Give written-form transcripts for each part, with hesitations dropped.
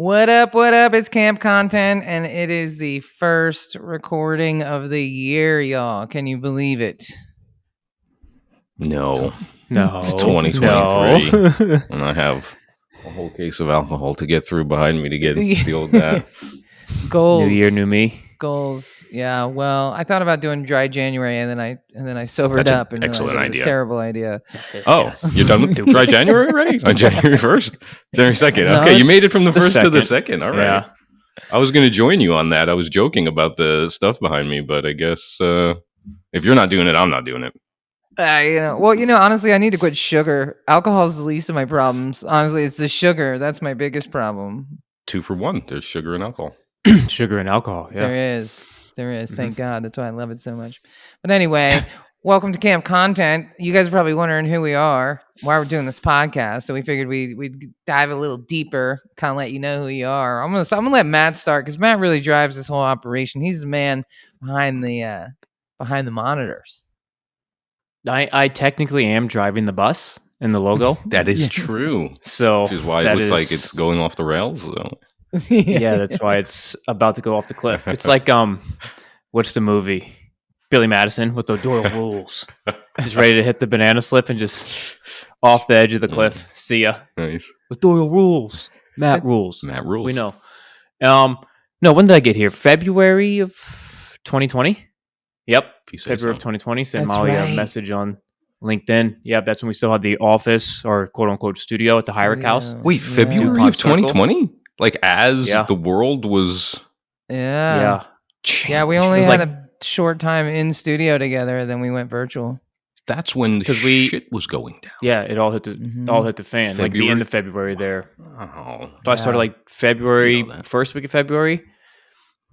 What up? What up? It's Camp Content, and it is the first recording of the year, y'all. Can you believe it? No. It's 2023, and I have a whole case of alcohol to get through behind me to get deal with that. Goals. New year, new me. Goals. Yeah. Well, I thought about doing dry January, and then I sobered That's an up and realized excellent it was idea. a terrible idea. Oh, Yes. you're done with dry January already? On January 1st? January 2nd. No, Okay, you it's made it from the the 1st to the second. 2nd. All right. Yeah. I was going to join you on that. I was joking about the stuff behind me, but I guess if you're not doing it, I'm not doing it. Honestly, I need to quit sugar. Alcohol is the least of my problems. Honestly, it's the sugar. That's my biggest problem. 2 for 1. There's sugar and alcohol. Sugar and alcohol. Yeah. There is. Thank God. That's why I love it so much. But anyway, welcome to Camp Content. You guys are probably wondering who we are, why we're doing this podcast. So we figured we'd dive a little deeper, kind of let you know who you are. I'm gonna let Matt start because Matt really drives this whole operation. He's the man behind the monitors. I technically am driving the bus in the logo. That is true. So Which is why it looks like it's going off the rails. So. Yeah, that's why it's about to go off the cliff. It's like what's the movie? Billy Madison with the Doyle rules. Just ready to hit the banana slip and just off the edge of the cliff. See ya. Nice. With Doyle rules. Matt rules. Matt rules. We know. No, when did I get here? February of 2020? Yep. February of 2020. Sent That's Molly right. a message on LinkedIn. Yep, that's when we still had the office or quote unquote studio at the Hyrick House. Wait, Yeah. February DuPont of 2020? Like as Yeah. the world was Yeah. changed. Yeah, we only was had like- a short time in studio together, then we went virtual. That's when the 'Cause we- shit was going down. Yeah, it all hit the Mhm. all hit the fan. Like the February? end of February there. Oh. So I started Yeah. like February, You know that. first week of February.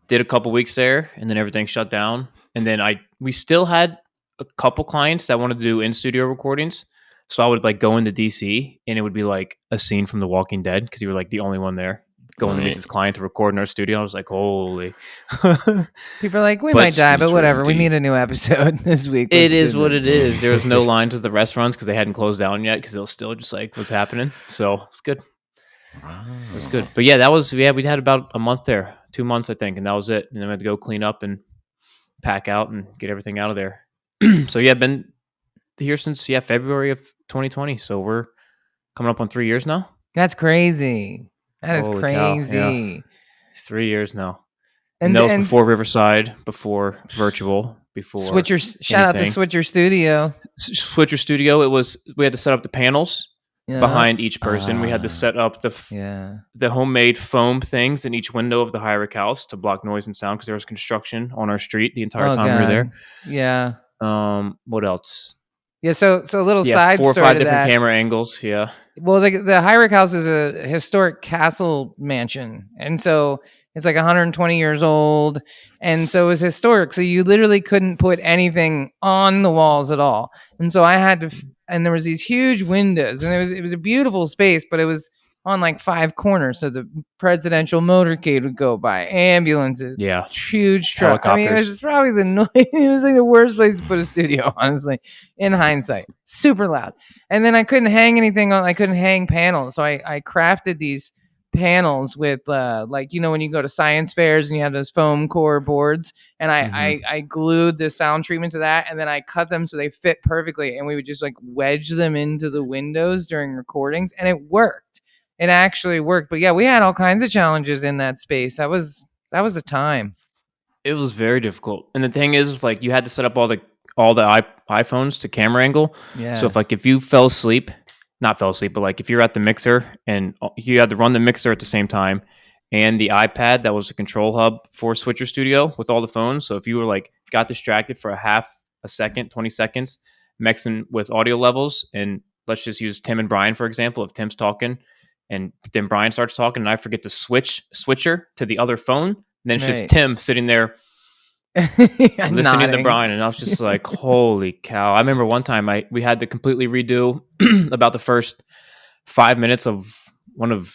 Did a couple weeks there, and then everything shut down. And then we still had a couple clients that wanted to do in studio recordings. So I would like go into DC, and it would be like a scene from The Walking Dead because you were like the only one there going to Right. meet this client to record in our studio. I was like, holy. People are like, we But might die, but streets are whatever. We empty. need a new episode this week. It Let's is do what this. it is. There was no lines at the restaurants because they hadn't closed down yet because it was still just like what's happening. So it's good. It was good. But yeah, we had about a month there, 2 months, I think. And that was it. And then we had to go clean up and pack out and get everything out of there. So yeah, been here since February of 2020. So we're coming up on 3 years now. That's crazy. That is Holy cow, crazy. 3 years now. And, And that was and before Riverside, before virtual, before Switcher, shout out to anything. Switcher Studio. Switcher Studio. We had to set up the panels Yeah. behind each person. We had to Ah. set up Yeah. the homemade foam things in each window of the Hyrick House to block noise and sound because there was construction on our street the entire time we were there. Yeah. What else? Yeah. So a little Yeah, side 4 or story 5 to different that. camera angles. Yeah. Well, the Hyrick House is a historic castle mansion, and so it's like 120 years old, and so it was historic. So you literally couldn't put anything on the walls at all, and so I had to. And there was these huge windows, and it was a beautiful space, but it was on like 5 corners, so the presidential motorcade would go by, ambulances, Yeah. huge truck. I mean, it was Helicopters. probably it was like the worst place to put a studio, honestly, in hindsight. Super loud. And then I couldn't hang anything on. I couldn't hang panels, so I crafted these panels with like when you go to science fairs and you have those foam core boards, and I glued the sound treatment to that, and then I cut them so they fit perfectly, and we would just like wedge them into the windows during recordings, and it worked. It actually worked. But yeah, we had all kinds of challenges in that space. That was a time. It was very difficult. And the thing is, like, you had to set up all the iPhones to camera angle. Yeah. So if you not fell asleep, but like if you're at the mixer and you had to run the mixer at the same time and the iPad that was the control hub for Switcher Studio with all the phones. So if you were like got distracted for a half a second, 20 seconds, mixing with audio levels, and let's just use Tim and Brian, for example, if Tim's talking and then Brian starts talking and I forget to switcher to the other phone, and then it's Right. just Tim sitting there listening to Nodding. Brian, and I was just like, holy cow. I remember one time we had to completely redo about the first 5 minutes of one of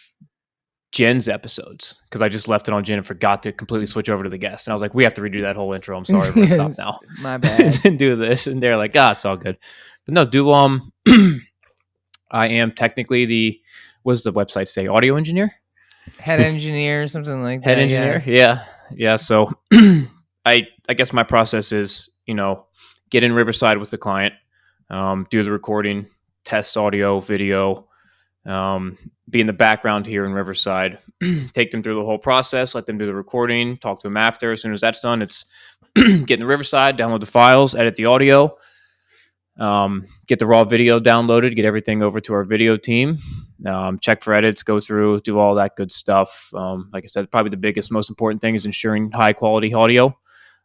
Jen's episodes because I just left it on Jen and forgot to completely switch over to the guest. And I was like, we have to redo that whole intro. I'm sorry, we're gonna stop now. My bad. And do this. And they're like, it's all good. But no, I am technically what does the website say? Audio engineer? head engineer, something like Head that. engineer. Yeah. So I guess my process is, get in Riverside with the client, do the recording, test audio, video, be in the background here in Riverside, take them through the whole process, let them do the recording, talk to them after. As soon as that's done, it's get in the Riverside, download the files, edit the audio, get the raw video downloaded, get everything over to our video team, check for edits, go through, do all that good stuff. Like I said, probably the biggest, most important thing is ensuring high quality audio,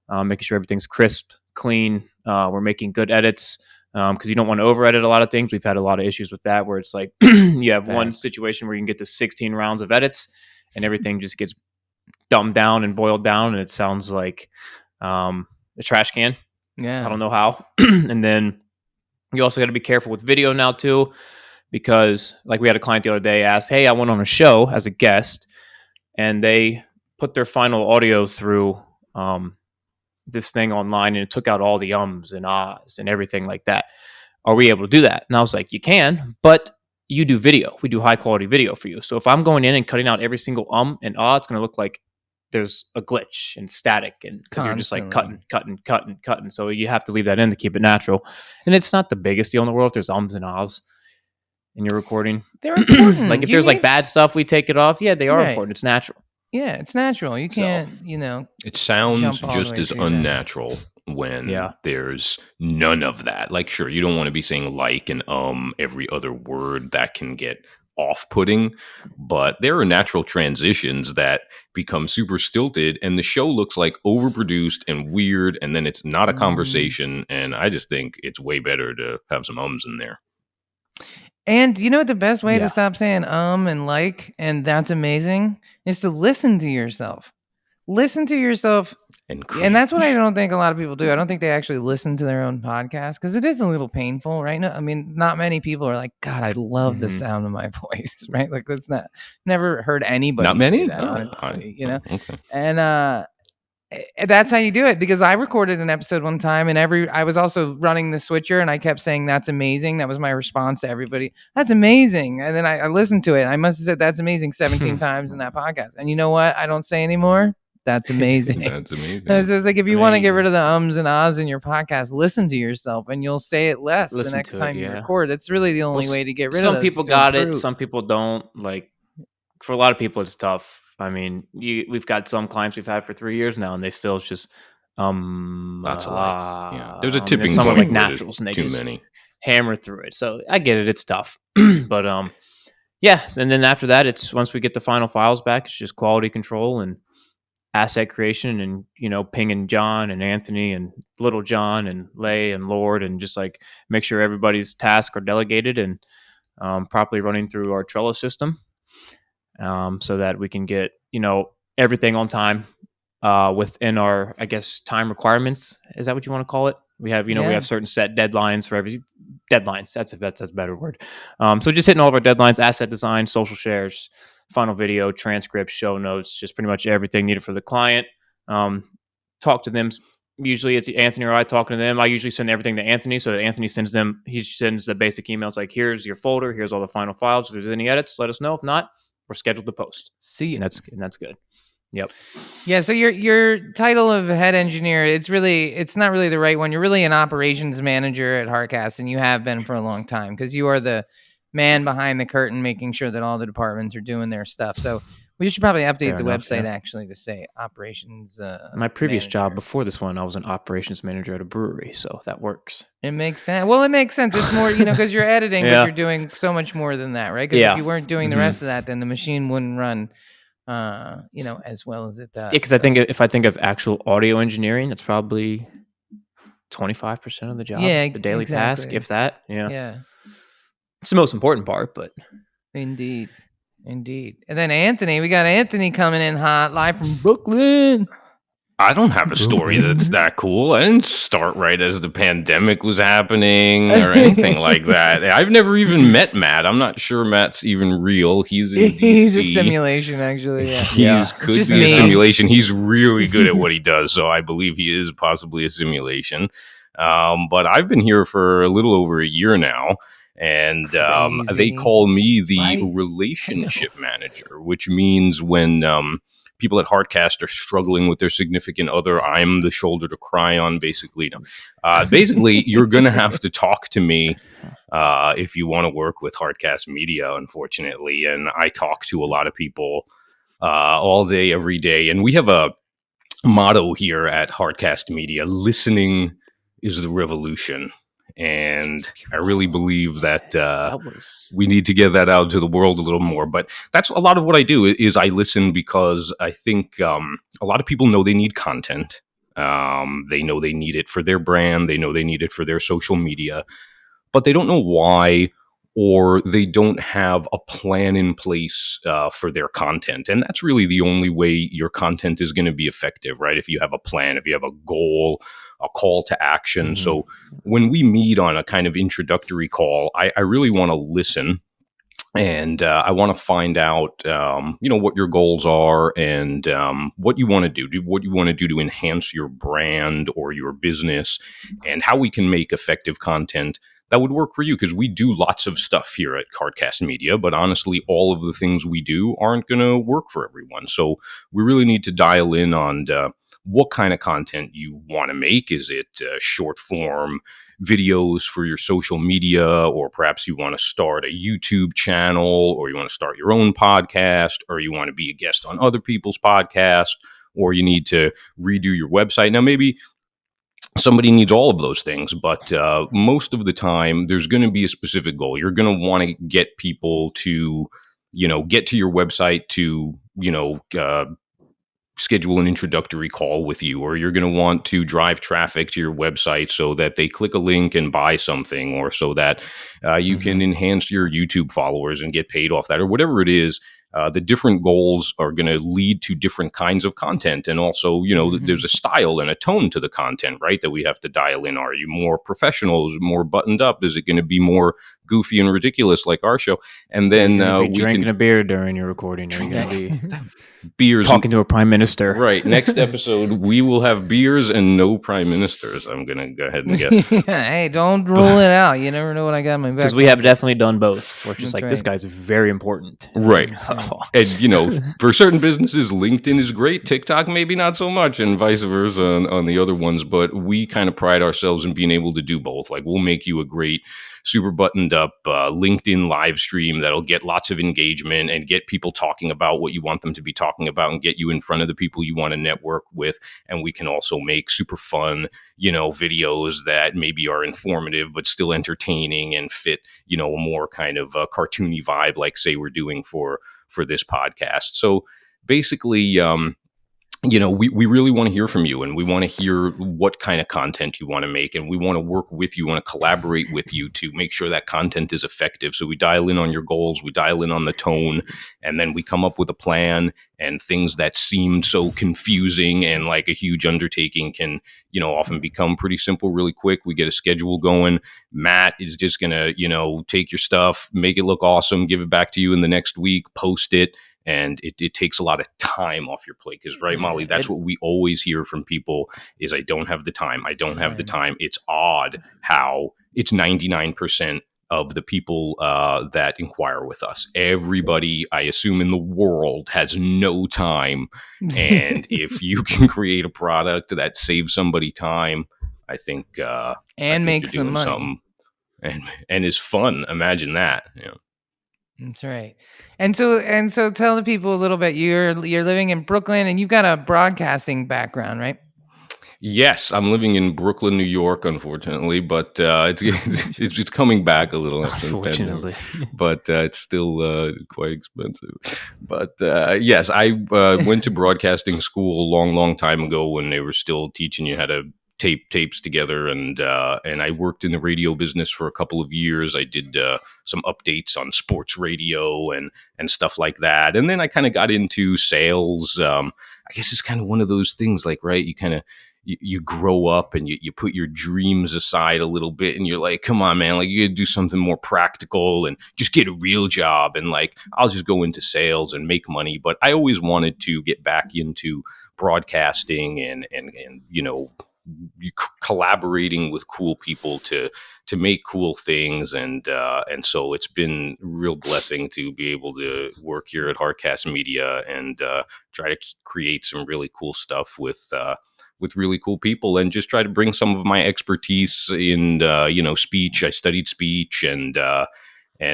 making sure everything's crisp, clean. We're making good edits because you don't want to over edit a lot of things. We've had a lot of issues with that where it's like you have one situation where you can get to 16 rounds of edits and everything just gets dumbed down and boiled down and it sounds like a trash can. Yeah. I don't know how. And then you also got to be careful with video now too, because like we had a client the other day ask, hey, I went on a show as a guest and they put their final audio through this thing online and it took out all the ums and ahs and everything like that. Are we able to do that? And I was like, you can, but you do video. We do high quality video for you. So if I'm going in and cutting out every single and ah, it's going to look like there's a glitch and static and because you're just like cutting. So you have to leave that in to keep it natural. And it's not the biggest deal in the world if there's ums and ahs in your recording. They're important. Like if there's like bad stuff, we take it off. Yeah, they are important. It's natural. Yeah, it's natural. You can't, It sounds jump all just the way as through that. unnatural when there's none of that. Like, sure, you don't want to be saying like and every other word that can get off-putting, but there are natural transitions that become super stilted and the show looks like overproduced and weird and then it's not a conversation, and I just think it's way better to have some ums in there. And you know what the best way to stop saying and like and that's amazing is to listen to yourself. Listen to yourself. And that's what I don't think a lot of people do. I don't think they actually listen to their own podcast because it is a little painful, right? No, I mean, not many people are like, God, I love the sound of my voice, right? Like that's never heard anybody not many say that, honestly, Okay. And that's how you do it, because I recorded an episode one time and I was also running the switcher and I kept saying, that's amazing. That was my response to everybody. That's amazing. And then I listened to it. I must have said, that's amazing 17 times in that podcast. And you know what? I don't say anymore. That's amazing. That's amazing. It's just like, if you want to get rid of the ums and ahs in your podcast, listen to yourself and you'll say it less the next time you record. It's really the only way to get rid of it. Some people got it. Some people don't. Like for a lot of people, it's tough. I mean, we've got some clients we've had for 3 years now, and they still just lots of likes. Yeah, there's a tipping point. Some like naturals, and they just hammer through it. So I get it; it's tough, but yeah. And then after that, it's once we get the final files back, it's just quality control and asset creation, and pinging John and Anthony and Little John and Lay and Lord, and just like make sure everybody's tasks are delegated and properly running through our Trello system. So that we can get, everything on time within our, I guess, time requirements. Is that what you want to call it? We have, we have certain set deadlines for every deadlines. That's a better word. So just hitting all of our deadlines: asset design, social shares, final video, transcripts, show notes, just pretty much everything needed for the client. Talk to them. Usually it's Anthony or I talking to them. I usually send everything to Anthony, so that Anthony sends them. He sends the basic emails like, here's your folder, here's all the final files. If there's any edits, let us know. If not, we're scheduled to post. See, and that's good. Yep. Yeah. So your title of head engineer, it's not really the right one. You're really an operations manager at Heartcast, and you have been for a long time because you are the man behind the curtain, making sure that all the departments are doing their stuff. So we should probably update the website actually to say operations. My previous manager. job before this one, I was an operations manager at a brewery, so that works. It makes sense. Well, it makes sense. It's more, because you're editing, but you're doing so much more than that, right? Because if you weren't doing the rest of that, then the machine wouldn't run, as well as it does. Yeah, because I think if I think of actual audio engineering, it's probably 25% of the job. Yeah, the daily task, if that. Yeah. It's the most important part, but Indeed. And then Anthony, we got Anthony coming in hot, live from Brooklyn. I don't have a story that's that cool. I didn't start right as the pandemic was happening or anything like that. I've never even met Matt. I'm not sure Matt's even real. He's in DC. He's a simulation, actually. Yeah. Could be a simulation. He's really good at what he does, so I believe he is possibly a simulation. But I've been here for a little over a year now. And they Crazy. call me the Right. relationship manager, which means when people at Heartcast are struggling with their significant other, I'm the shoulder to cry on, basically. No. Basically, you're going to have to talk to me if you want to work with Heartcast Media, unfortunately. And I talk to a lot of people all day, every day. And we have a motto here at Heartcast Media: listening is the revolution. And I really believe that we need to get that out to the world a little more. But that's a lot of what I do is I listen because I think a lot of people know they need content. They know they need it for their brand. They know they need it for their social media, but they don't know why, or they don't have a plan in place for their content. And that's really the only way your content is going to be effective, right? If you have a plan, if you have a goal, a call to action. So when we meet on a kind of introductory call, I really want to listen. And I want to find out, what your goals are and what you want to do, what you want to do to enhance your brand or your business, and how we can make effective content that would work for you. Because we do lots of stuff here at Heartcast Media, but honestly, all of the things we do aren't going to work for everyone. So we really need to dial in on what kind of content you want to make. Is it short form videos for your social media, or perhaps you want to start a YouTube channel, or you want to start your own podcast, or you want to be a guest on other people's podcasts, or you need to redo your website. Now, maybe somebody needs all of those things, but most of the time there's going to be a specific goal. You're going to want to get people to, get to your website to, schedule an introductory call with you, or you're going to want to drive traffic to your website so that they click a link and buy something, or so that you can enhance your YouTube followers and get paid off that, or whatever it is. The different goals are going to lead to different kinds of content. And also, there's a style and a tone to the content, right, that we have to dial in. Are you more professional? Is it more buttoned up? Is it going to be more goofy and ridiculous like our show? And then we drinking a beer during your recording. Are you going to be beers talking to a prime minister? Right. Next episode, we will have beers and no prime ministers. I'm going to go ahead and get. Hey, don't rule it out. You never know what I got in my back. Because we have definitely done both. We're just That's this right. guy's very important. Right. And, for certain businesses, LinkedIn is great. TikTok, maybe not so much, and vice versa on the other ones. But we kind of pride ourselves in being able to do both. Like, we'll make you a great, super buttoned up LinkedIn live stream that'll get lots of engagement and get people talking about what you want them to be talking about and get you in front of the people you want to network with. And we can also make super fun, videos that maybe are informative but still entertaining and fit, a more kind of cartoony vibe, like say we're doing for this podcast. So basically, we really want to hear from you, and we want to hear what kind of content you want to make, and we want to work with you, want to collaborate with you to make sure that content is effective. So we dial in on your goals, we dial in on the tone, and then we come up with a plan. And things that seemed so confusing and like a huge undertaking can, often become pretty simple really quick. We get a schedule going. Matt is just going to, take your stuff, make it look awesome, give it back to you in the next week, post it. And it takes a lot of time off your plate. Because, right, Molly, that's what we always hear from people is, I don't have the time. I don't have the time. It's odd how it's 99% of the people that inquire with us. Everybody, I assume, in the world has no time. And if you can create a product that saves somebody time, I think and makes them money. Something and is fun. Imagine that. That's right. And so tell the people a little bit. You're living in Brooklyn, and you've got a broadcasting background, right? Yes, I'm living in Brooklyn, New York, unfortunately, but it's coming back a little. Unfortunately, but it's still quite expensive. But yes, I went to broadcasting school a long, long time ago when they were still teaching you how to tape tapes together, and I worked in the radio business for a couple of years. I did some updates on sports radio and stuff like that, and then I kind of got into sales. I guess it's kind of one of those things, like, right, you kind of you grow up and you put your dreams aside a little bit, and you're like, come on, man, like, you gotta do something more practical and just get a real job, and like, I'll just go into sales and make money. But I always wanted to get back into broadcasting and collaborating with cool people to make cool things, and so it's been a real blessing to be able to work here at Heartcast Media and try to create some really cool stuff with really cool people, and just try to bring some of my expertise in speech. I studied speech and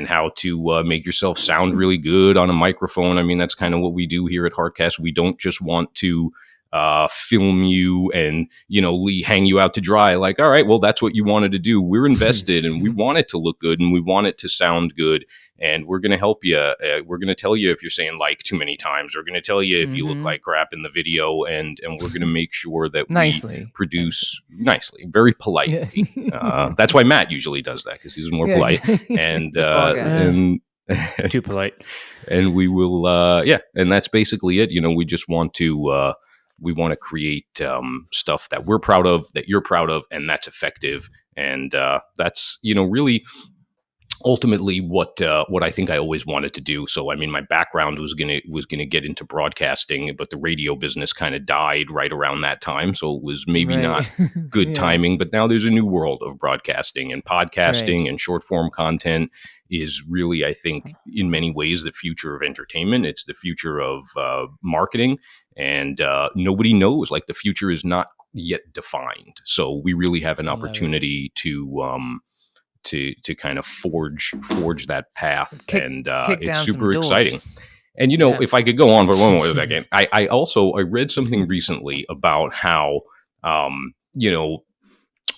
how to make yourself sound really good on a microphone. I mean, that's kind of what we do here at Heartcast. We don't just want to film you and hang you out to dry. Like, all right, well, that's what you wanted to do. We're invested, and we want it to look good, and we want it to sound good, and we're going to help you. We're going to tell you if you're saying like too many times. We're going to tell you if you look like crap in the video, and we're going to make sure that we produce nicely, very politely. That's why Matt usually does that, because he's more polite and too polite. And we will, and that's basically it. We just want to. We want to create stuff that we're proud of, that you're proud of, and that's effective. And that's, really ultimately what I think I always wanted to do. So, I mean, my background was gonna get into broadcasting, but the radio business kind of died right around that time. So it was maybe not good timing. But now there's a new world of broadcasting and podcasting, and short form content is really, I think, in many ways, the future of entertainment. It's the future of marketing. And nobody knows, like, the future is not yet defined. So we really have an opportunity to kind of forge that path. It's super exciting. And, if I could go on for one more second, I read something recently about how,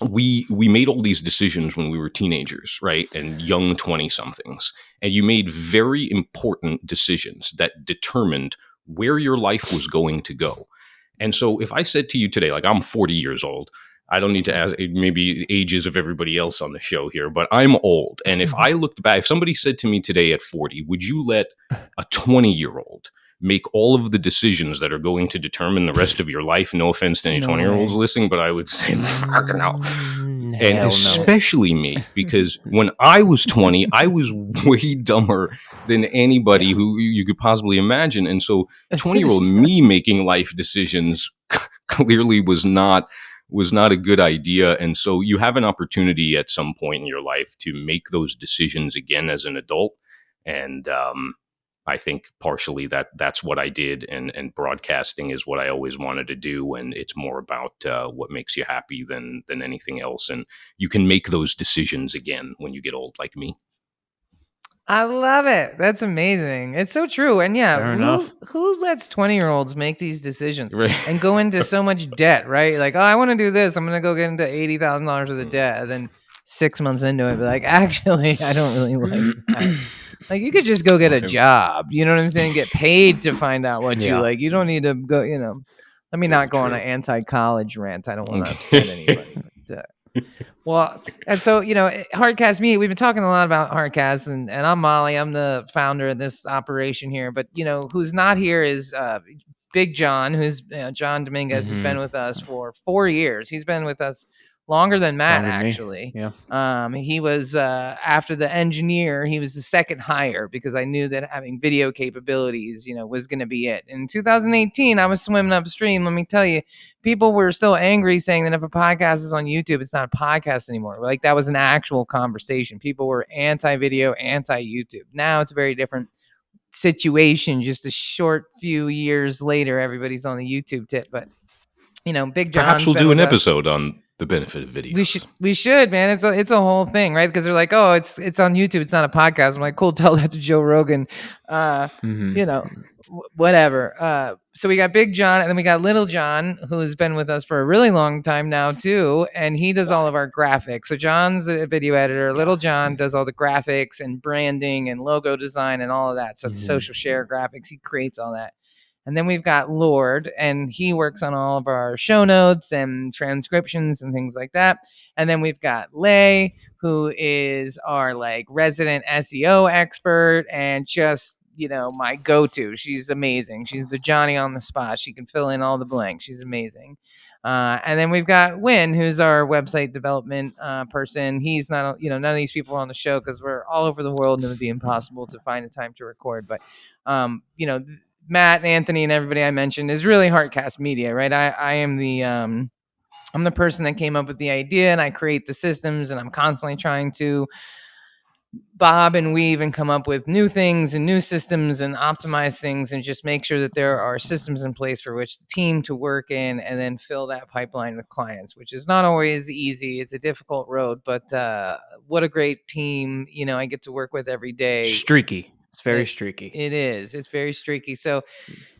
we made all these decisions when we were teenagers, right? And young 20-somethings. And you made very important decisions that determined where your life was going to go. And so if I said to you today, like, I'm 40 years old, I don't need to ask maybe ages of everybody else on the show here, but I'm old. And if I looked back, if somebody said to me today at 40, would you let a 20-year-old make all of the decisions that are going to determine the rest of your life? No offense to any 20-year-olds listening, but I would say, fucking hell. And especially me, because when I was 20, I was way dumber than anybody who you could possibly imagine. And so 20-year-old me making life decisions clearly was not a good idea. And so you have an opportunity at some point in your life to make those decisions again as an adult. And I think partially that's what I did, and broadcasting is what I always wanted to do. And it's more about what makes you happy than anything else. And you can make those decisions again when you get old, like me. I love it. That's amazing. It's so true. And who lets 20-year-olds make these decisions and go into so much debt, right? Like, oh, I want to do this. I'm going to go get into $80,000 of the debt. And then 6 months into it, be like, actually, I don't really like that. Like, you could just go get a job. You know what I'm saying? Get paid to find out what you like. You don't need to go, let me not go on an anti-college rant. I don't want to upset anybody. But, well, and so, Heartcast Media, we've been talking a lot about Heartcast, and I'm Molly. I'm the founder of this operation here. But, who's not here is Big John, who's John Dominguez, has been with us for 4 years. He's been with us longer than Matt, actually. Yeah. He was, after the engineer, he was the second hire, because I knew that having video capabilities, was going to be it. In 2018, I was swimming upstream. Let me tell you, people were still angry, saying that if a podcast is on YouTube, it's not a podcast anymore. Like, that was an actual conversation. People were anti-video, anti-YouTube. Now it's a very different situation. Just a short few years later, everybody's on the YouTube tip. But, Big John. Perhaps we'll do an episode on the benefit of video. We should, man. It's a whole thing, right? Because they're like, oh, it's on YouTube, it's not a podcast. I'm like, cool, tell that to Joe Rogan. Whatever. So we got Big John, and then we got Little John, who has been with us for a really long time now too, and he does all of our graphics. So John's a video editor. Little John does all the graphics and branding and logo design and all of that. So the social share graphics, he creates all that. And then we've got Lord, and he works on all of our show notes and transcriptions and things like that. And then we've got Lay, who is our resident SEO expert and just, my go-to. She's amazing. She's the Johnny on the spot. She can fill in all the blanks. She's amazing. And then we've got Win, who's our website development person. He's not, none of these people are on the show because we're all over the world and it would be impossible to find a time to record. But, Matt and Anthony and everybody I mentioned is really Heartcast Media, right? I am the I'm the person that came up with the idea, and I create the systems, and I'm constantly trying to bob and weave and come up with new things and new systems and optimize things and just make sure that there are systems in place for which the team to work in and then fill that pipeline with clients, which is not always easy. It's a difficult road, but what a great team, I get to work with every day. Streaky. It's very streaky. It is. It's very streaky. So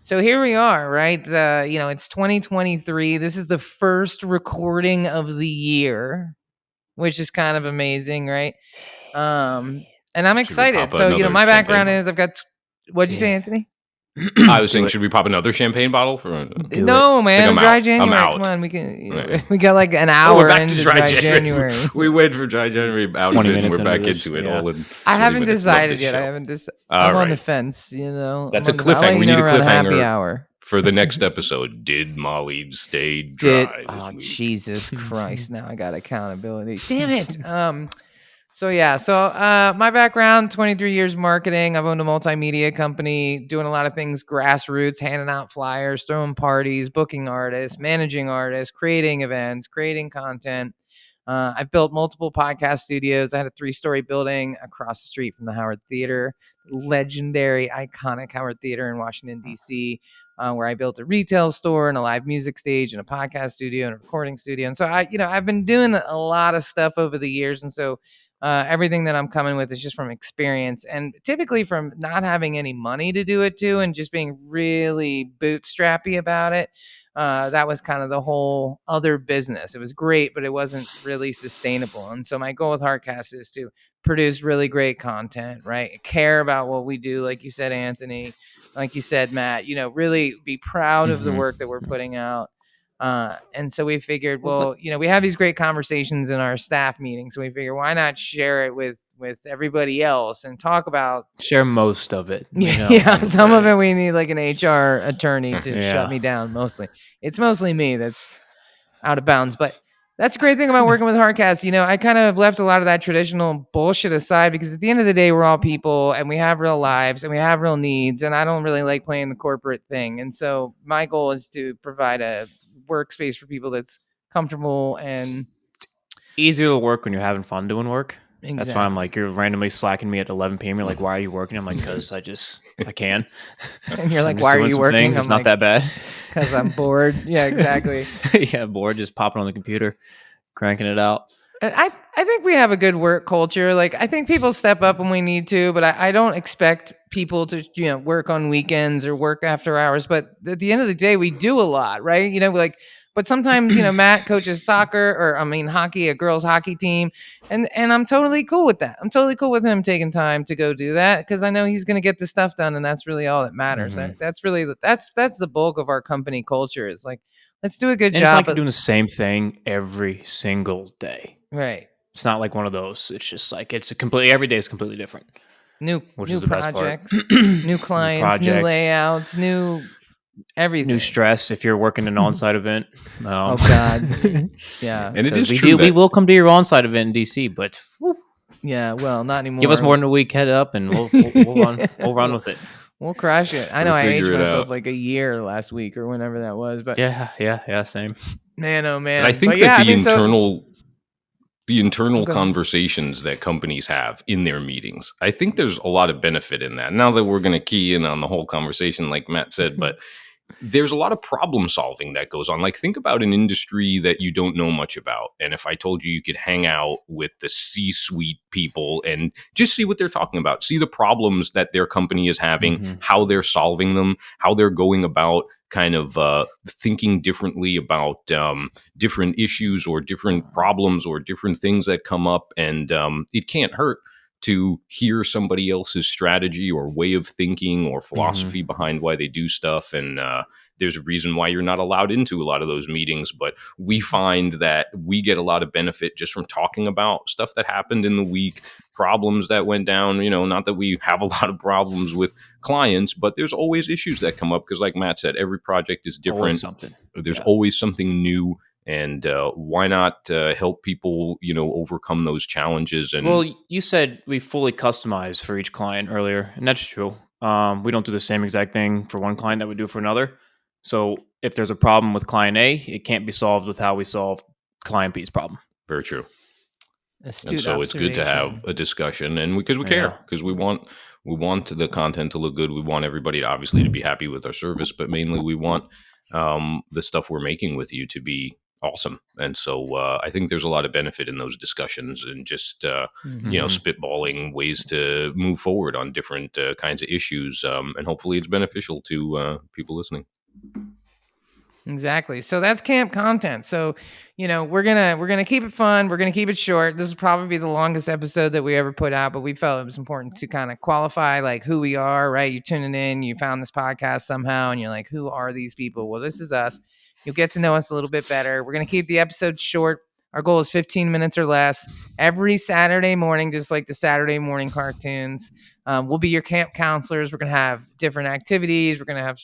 here we are, right? It's 2023. This is the first recording of the year, which is kind of amazing, right? And I'm excited. So, my background is I've got, what'd you say, Anthony? I was saying, should we pop another champagne bottle for? No, man, dry January. Come on, we can. We got like an hour into dry January. We wait for dry January out 20 of it, and minutes we're back into into it. Yeah. All in. I haven't decided yet. I haven't decided. I'm on the fence. That's a cliffhanger. We need a cliffhanger. Happy hour. For the next episode. Did Molly stay dry? Oh, Jesus Christ! Now I got accountability. Damn it. So my background, 23 years marketing. I've owned a multimedia company, doing a lot of things, grassroots, handing out flyers, throwing parties, booking artists, managing artists, creating events, creating content. I've built multiple podcast studios. I had a 3-story building across the street from the Howard Theater, legendary, iconic Howard Theater in Washington, D.C., where I built a retail store and a live music stage and a podcast studio and a recording studio. And so I've been doing a lot of stuff over the years. And so everything that I'm coming with is just from experience and typically from not having any money to do it to and just being really bootstrappy about it. That was kind of the whole other business. It was great, but it wasn't really sustainable. And so my goal with Heartcast is to produce really great content, right? Care about what we do. Like you said, Anthony, like you said, Matt, really be proud of the work that we're putting out. And so we figured, we have these great conversations in our staff meetings. So we figured, why not share it with everybody else and talk about share most of it. Some of it we need like an HR attorney to shut me down. Mostly it's mostly me that's out of bounds, but that's a great thing about working with Heartcast. I kind of left a lot of that traditional bullshit aside because at the end of the day, we're all people and we have real lives and we have real needs. And I don't really like playing the corporate thing. And so my goal is to provide a workspace for people that's comfortable and it's easier to work when you're having fun doing work. Exactly. That's why I'm like, you're randomly slacking me at 11 p.m. You're like, why are you working? I'm like, because I can. And you're like, why are you working? It's not that bad. Because I'm bored. Yeah, exactly. Yeah, bored, just popping on the computer, cranking it out. I think we have a good work culture. Like, I think people step up when we need to, but I don't expect people to, work on weekends or work after hours. But at the end of the day, we do a lot, right? But sometimes, Matt coaches hockey, a girls hockey team. And I'm totally cool with that. I'm totally cool with him taking time to go do that because I know he's going to get the stuff done. And that's really all that matters. Mm-hmm. That's really, that's the bulk of our company culture is like, let's do a good job. It's like you're doing the same thing every single day. Right. It's not like one of those. It's just like every day is completely different. New projects, new clients, new layouts, new everything. New stress if you're working an on-site event. Oh God. Yeah. And it is true. We will come to your on-site event in DC, but yeah, well, not anymore. Give us more than a week head up and we'll run with it. We'll crash it. I know I aged myself like a year last week or whenever that was, but yeah, same. Man, oh man. And I think the internal conversations that companies have in their meetings, I think there's a lot of benefit in that. Now that we're going to key in on the whole conversation, like Matt said, but there's a lot of problem solving that goes on. Like, think about an industry that you don't know much about. And if I told you could hang out with the C-suite people and just see what they're talking about, see the problems that their company is having, how they're solving them, how they're going about kind of thinking differently about different issues or different problems or different things that come up. And it can't hurt to hear somebody else's strategy or way of thinking or philosophy behind why they do stuff. And there's a reason why you're not allowed into a lot of those meetings. But we find that we get a lot of benefit just from talking about stuff that happened in the week, problems that went down. Not that we have a lot of problems with clients, but there's always issues that come up because, like Matt said, every project is different. There's always something new. And why not help people, overcome those challenges? And well, you said we fully customize for each client earlier, and that's true. We don't do the same exact thing for one client that we do for another. So if there's a problem with client A, it can't be solved with how we solve client B's problem. Very true. Astute and so it's good to have observation. a discussion, and because we care, because we want the content to look good. We want everybody to obviously to be happy with our service, but mainly we want the stuff we're making with you to be awesome. And so I think there's a lot of benefit in those discussions and just spitballing ways to move forward on different kinds of issues, and hopefully it's beneficial to people listening. Exactly. So that's camp content. So, we're gonna keep it fun. We're gonna keep it short. This will probably be the longest episode that we ever put out, but we felt it was important to kind of qualify like who we are, right? You're tuning in, you found this podcast somehow, and you're like, who are these people? Well, this is us. You'll get to know us a little bit better. We're gonna keep the episodes short. Our goal is 15 minutes or less every Saturday morning, just like the Saturday morning cartoons. We'll be your camp counselors. We're going to have different activities. We're going to have,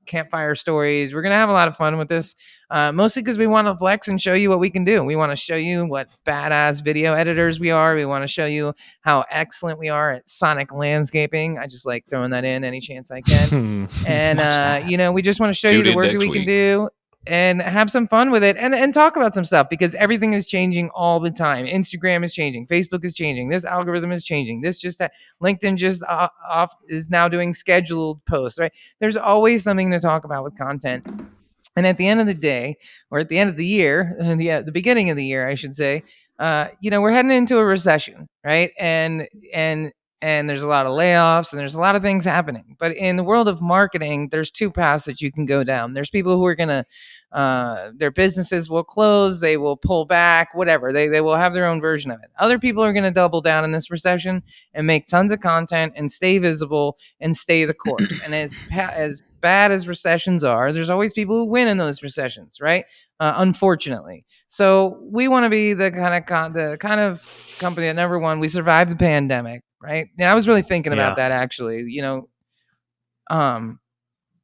campfire stories. We're going to have a lot of fun with this, mostly because we want to flex and show you what we can do. We want to show you what badass video editors we are. We want to show you how excellent we are at sonic landscaping. I just like throwing that in any chance I can. And, we just want to show you the work that we can do and have some fun with it and talk about some stuff, because everything is changing all the time. Instagram is changing. Facebook is changing. This algorithm is changing. LinkedIn just is now doing scheduled posts, right? There's always something to talk about with content. And at the end of the day, or at the end of the year, the beginning of the year, I should say, we're heading into a recession, right? And there's a lot of layoffs and there's a lot of things happening. But in the world of marketing, there's two paths that you can go down. There's people who are going to, their businesses will close, they will pull back, whatever. They will have their own version of it. Other people are going to double down in this recession and make tons of content and stay visible and stay the course. And as bad as recessions are, there's always people who win in those recessions, right? Unfortunately. So we want to be the kind of company that, number one, we survived the pandemic, right? And I was really thinking about that, actually.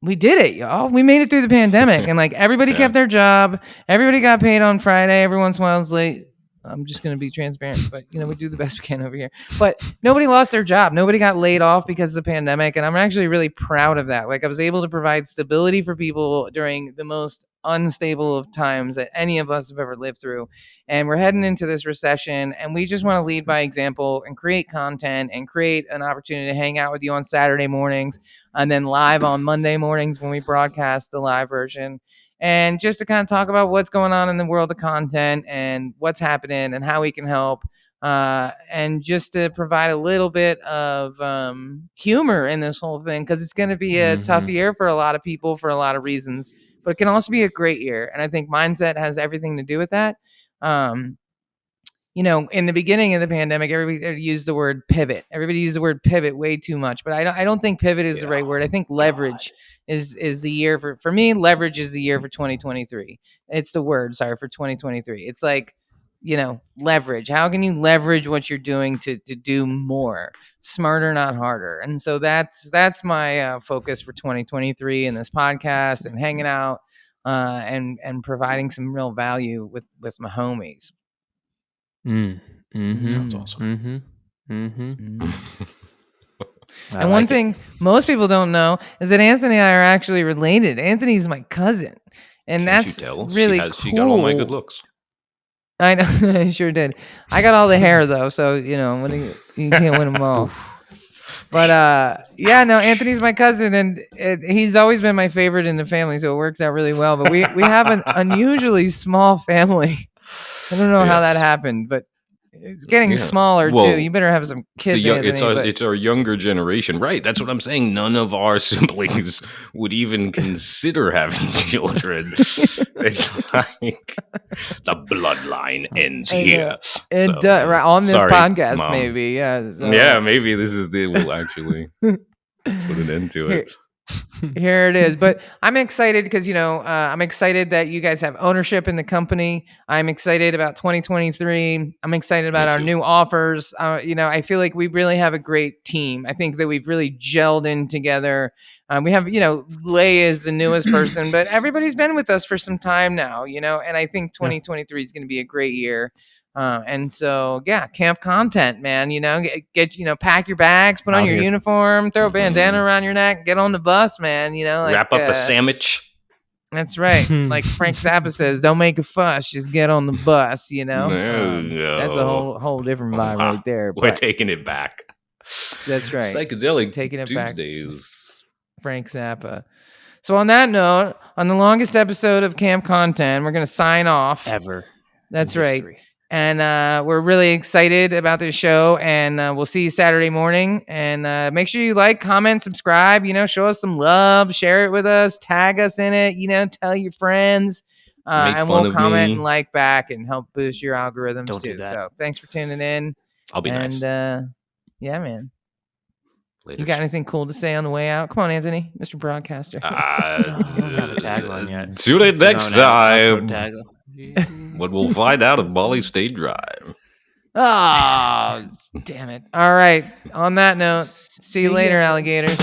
We did it, y'all. We made it through the pandemic, and like everybody kept their job. Everybody got paid on Friday. Every once in a while it's late. I'm just going to be transparent, but we do the best we can over here. But nobody lost their job. Nobody got laid off because of the pandemic. And I'm actually really proud of that. Like, I was able to provide stability for people during the most unstable of times that any of us have ever lived through. And we're heading into this recession, and we just want to lead by example and create content and create an opportunity to hang out with you on Saturday mornings and then live on Monday mornings when we broadcast the live version. And just to kind of talk about what's going on in the world of content and what's happening and how we can help. And just to provide a little bit of humor in this whole thing, because it's going to be a tough year for a lot of people for a lot of reasons, but it can also be a great year. And I think mindset has everything to do with that. In the beginning of the pandemic, everybody used the word pivot. Everybody used the word pivot way too much, but I don't think pivot is the right word. I think leverage is the year for me. Leverage is the year for 2023. It's the word, sorry, for 2023. It's like, leverage. How can you leverage what you're doing to do more, smarter, not harder? And so that's my focus for 2023 in this podcast and hanging out and providing some real value with my homies. Sounds awesome. And one thing most people don't know is that Anthony and I are actually related. Anthony's my cousin, and that's really cool. She got all my good looks. I know, I sure did. I got all the hair though, so you can't win them all. But Anthony's my cousin, and he's always been my favorite in the family, so it works out really well. But we have an unusually small family. I don't know how that happened, but it's getting smaller too. You better have some kids. It's our younger generation, right? That's what I'm saying. None of our siblings would even consider having children. It's like the bloodline ends here. It does, right, on this podcast, Mom. Maybe. Yeah. So. Yeah, maybe this is we'll actually put an end to it. Here it is. But I'm excited because, I'm excited that you guys have ownership in the company. I'm excited about 2023. I'm excited about our new offers. I feel like we really have a great team. I think that we've really gelled in together. We have, Lay is the newest person, but everybody's been with us for some time now, and I think 2023 is going to be a great year. And so, camp content, man, get pack your bags, put on your uniform, throw a bandana around your neck, get on the bus, man, wrap up a sandwich. That's right. Like Frank Zappa says, don't make a fuss, just get on the bus, you know? No. That's a whole different vibe Wow. right there. We're But taking it back. that's right. Psychedelic Taking it back. Tuesdays. Frank Zappa. So on that note, on the longest episode of Camp Content, we're going to sign off. Ever. That's in right. history. And we're really excited about this show. And we'll see you Saturday morning. And make sure you like, comment, subscribe. You know, show us some love. Share it with us. Tag us in it. You know, tell your friends. Make and fun we'll of comment me. and like back and help boost your algorithms Don't do too. that. So thanks for tuning in. I'll be nice. And yeah, man. Laters. You got anything cool to say on the way out? Come on, Anthony, Mr. Broadcaster. I don't have a tagline yet. Tune in next time. Tagline. When we'll find out if Molly stayed dry. Oh, damn it. All right. On that note, see you later, alligators.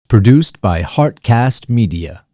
Produced by Heartcast Media.